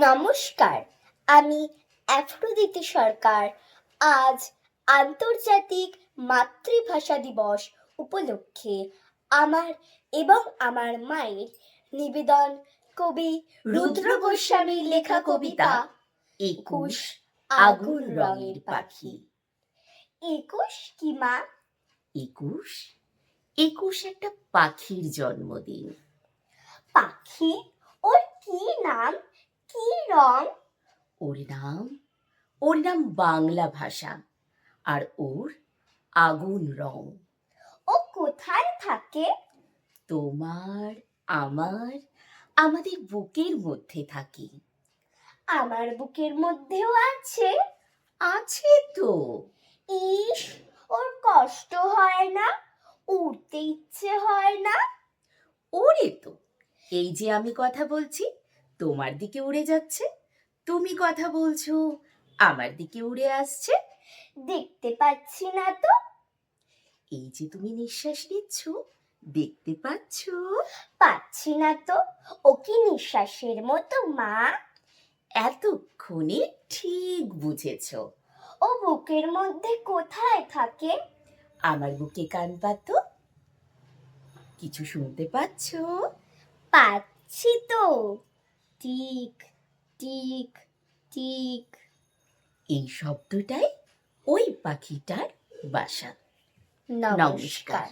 নমস্কার, আমি অ্যাফ্রোদিতি সরকার। আজ আন্তর্জাতিক মাতৃভাষা দিবস উপলক্ষে আমার এবং আমার মায়ের নিবেদন কবি রুদ্র গোস্বামীর লেখা কবিতা 21 আগুন রঙের পাখি। 21 কি মা? 21 একটা পাখির জন্মদিন। পাখি? ওর কি নাম, কি রং? ওর নাম বাংলা ভাষা, আর ওর আগুন রং। ও কোথায় থাকে? তোমার, আমাদের বুকের মধ্যে থাকে। আমার বুকের মধ্যেও আছে? আছে তো। ইস, ওর কষ্ট হয় না? উড়তে ইচ্ছে হয় না? ওরে তো, এই যে আমি কথা বলছি তোমার দিকে উড়ে যাচ্ছে, তুমি কথা বলছো আমার দিকে উড়ে আসছে। দেখতে পাচ্ছি না তো। এই যে তুমি নিঃশ্বাস নিচ্ছ, দেখতে পাচ্ছ? পাচ্ছি না তো। ও কি নিঃশ্বাসের মতো মা? এতক্ষণে ঠিক বুঝেছ। ও বুকের মধ্যে কোথায় থাকে? আমার বুকে কান পাতো, কিছু শুনতে পাচ্ছ? পাচ্ছি তো। Tick tick tick. এই শব্দটাই ওই পাখিটার বাসা। নমস্কার।